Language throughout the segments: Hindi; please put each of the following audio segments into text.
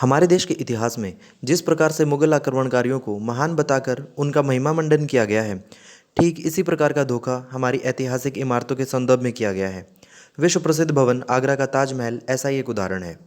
हमारे देश के इतिहास में जिस प्रकार से मुगल आक्रमणकारियों को महान बताकर उनका महिमा मंडन किया गया है, ठीक इसी प्रकार का धोखा हमारी ऐतिहासिक इमारतों के संदर्भ में किया गया है। विश्व प्रसिद्ध भवन आगरा का ताजमहल ऐसा ही एक उदाहरण है।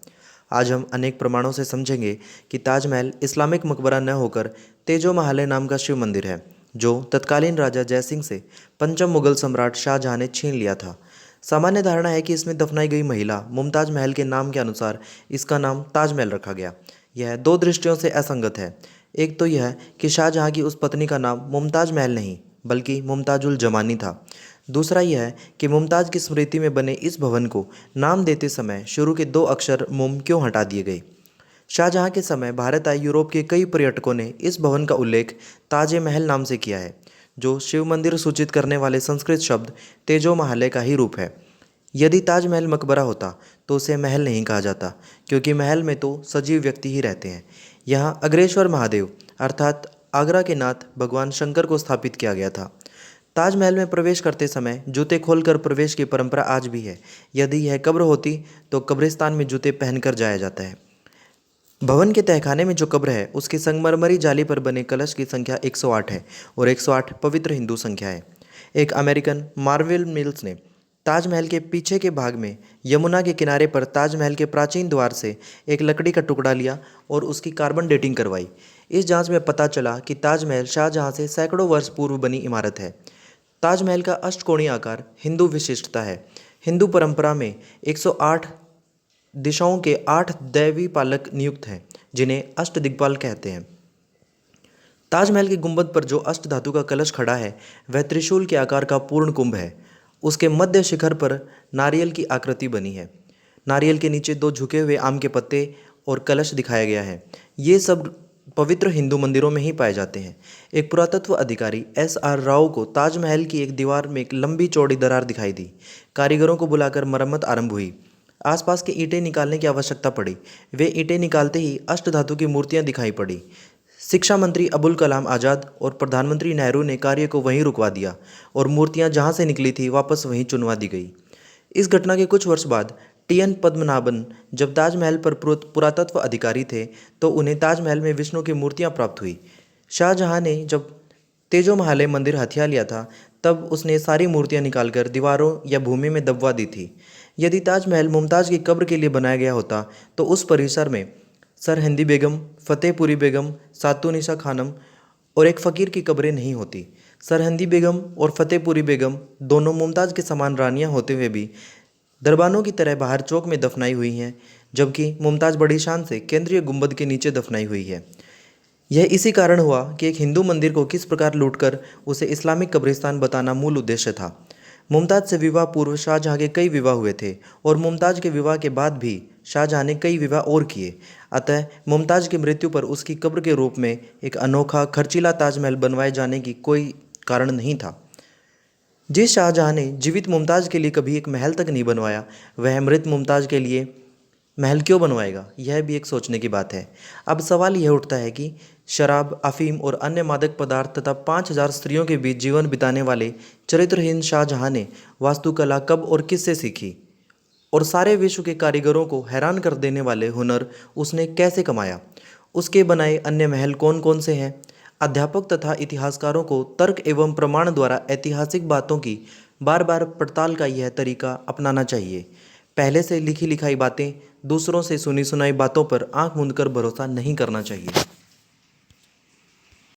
आज हम अनेक प्रमाणों से समझेंगे कि ताजमहल इस्लामिक मकबरा न होकर तेजो महाले नाम का शिव मंदिर है, जो तत्कालीन राजा जयसिंह से पंचम मुगल सम्राट शाहजहां ने छीन लिया था। सामान्य धारणा है कि इसमें दफनाई गई महिला मुमताज महल के नाम के अनुसार इसका नाम ताजमहल रखा गया। यह दो दृष्टियों से असंगत है। एक तो यह कि शाहजहां की उस पत्नी का नाम मुमताज महल नहीं बल्कि मुमताजुल जमानी था। दूसरा यह कि मुमताज की स्मृति में बने इस भवन को नाम देते समय शुरू के दो अक्षर मुम क्यों हटा दिए गए। शाहजहां के समय भारत आए यूरोप के कई पर्यटकों ने इस भवन का उल्लेख ताजे महल नाम से किया है, जो शिव मंदिर सूचित करने वाले संस्कृत शब्द तेजो महाले का ही रूप है। यदि ताजमहल मकबरा होता तो उसे महल नहीं कहा जाता, क्योंकि महल में तो सजीव व्यक्ति ही रहते हैं। यहाँ अग्रेश्वर महादेव अर्थात आगरा के नाथ भगवान शंकर को स्थापित किया गया था। ताजमहल में प्रवेश करते समय जूते खोलकर प्रवेश की परंपरा आज भी है। यदि यह कब्र होती तो कब्रिस्तान में जूते पहनकर जाया जाता है। भवन के तहखाने में जो कब्र है उसकी संगमरमरी जाली पर बने कलश की संख्या 108 है और 108 पवित्र हिंदू संख्या है। एक अमेरिकन मार्वेल मिल्स ने ताजमहल के पीछे के भाग में यमुना के किनारे पर ताजमहल के प्राचीन द्वार से एक लकड़ी का टुकड़ा लिया और उसकी कार्बन डेटिंग करवाई। इस जांच में पता चला कि ताजमहल शाहजहां से सैकड़ों वर्ष पूर्व बनी इमारत है। ताजमहल का अष्टकोणीय आकार हिंदू विशिष्टता है। हिंदू परंपरा में 108 दिशाओं के 8 दैवी पालक नियुक्त हैं, जिन्हें अष्टदिक्पाल कहते हैं। ताजमहल के गुंबद पर जो अष्ट धातु का कलश खड़ा है वह त्रिशूल के आकार का पूर्ण कुंभ है। उसके मध्य शिखर पर नारियल की आकृति बनी है। नारियल के नीचे 2 झुके हुए आम के पत्ते और कलश दिखाया गया है। ये सब पवित्र हिंदू मंदिरों में ही पाए जाते हैं। एक पुरातत्व अधिकारी SR राव को ताजमहल की एक दीवार में एक लंबी चौड़ी दरार दिखाई दी। कारीगरों को बुलाकर मरम्मत आरंभ हुई। आसपास की ईंटें निकालने की आवश्यकता पड़ी। वे ईंटें निकालते ही अष्टधातु की मूर्तियां दिखाई पड़ी। शिक्षा मंत्री अबुल कलाम आज़ाद और प्रधानमंत्री नेहरू ने कार्य को वहीं रुकवा दिया और मूर्तियां जहां से निकली थी वापस वहीं चुनवा दी गई। इस घटना के कुछ वर्ष बाद TN पद्मनाभन जब ताजमहल पर पुरातत्व अधिकारी थे तो उन्हें ताजमहल में विष्णु की मूर्तियां प्राप्त हुई। शाहजहां ने जब तेजो महाले मंदिर हथिया लिया था तब उसने सारी मूर्तियां निकालकर दीवारों या भूमि में दबवा दी थी। यदि ताजमहल मुमताज़ की कब्र के लिए बनाया गया होता तो उस परिसर में सरहिंदी बेगम, फतेहपुरी बेगम, सातुनिसा खानम और एक फ़कीर की कब्रें नहीं होती। सरहिंदी बेगम और फतेहपुरी बेगम दोनों मुमताज़ के समान रानियां होते हुए भी दरबानों की तरह बाहर चौक में दफनाई हुई हैं, जबकि मुमताज़ बड़ी शान से केंद्रीय गुंबद के नीचे दफनाई हुई है। यह इसी कारण हुआ कि एक हिंदू मंदिर को किस प्रकार लूटकर उसे इस्लामिक कब्रिस्तान बताना मूल उद्देश्य था। मुमताज़ से विवाह पूर्व शाहजहां के कई विवाह हुए थे और मुमताज़ के विवाह के बाद भी शाहजहां ने कई विवाह और किए। अतः मुमताज़ की मृत्यु पर उसकी कब्र के रूप में एक अनोखा खर्चीला ताजमहल बनवाए जाने की कोई कारण नहीं था। जिस शाहजहां ने जीवित मुमताज़ के लिए कभी एक महल तक नहीं बनवाया, वह मृत मुमताज़ के लिए महल क्यों बनवाएगा, यह भी एक सोचने की बात है। अब सवाल यह उठता है कि शराब, अफीम और अन्य मादक पदार्थ तथा 5000 स्त्रियों के बीच जीवन बिताने वाले चरित्रहीन शाहजहां ने वास्तुकला कब और किससे सीखी, और सारे विश्व के कारीगरों को हैरान कर देने वाले हुनर उसने कैसे कमाया। उसके बनाए अन्य महल कौन कौन से हैं। अध्यापक तथा इतिहासकारों को तर्क एवं प्रमाण द्वारा ऐतिहासिक बातों की बार बार पड़ताल का यह तरीका अपनाना चाहिए। पहले से लिखी लिखाई बातें, दूसरों से सुनी सुनाई बातों पर आंख मूंदकर भरोसा नहीं करना चाहिए।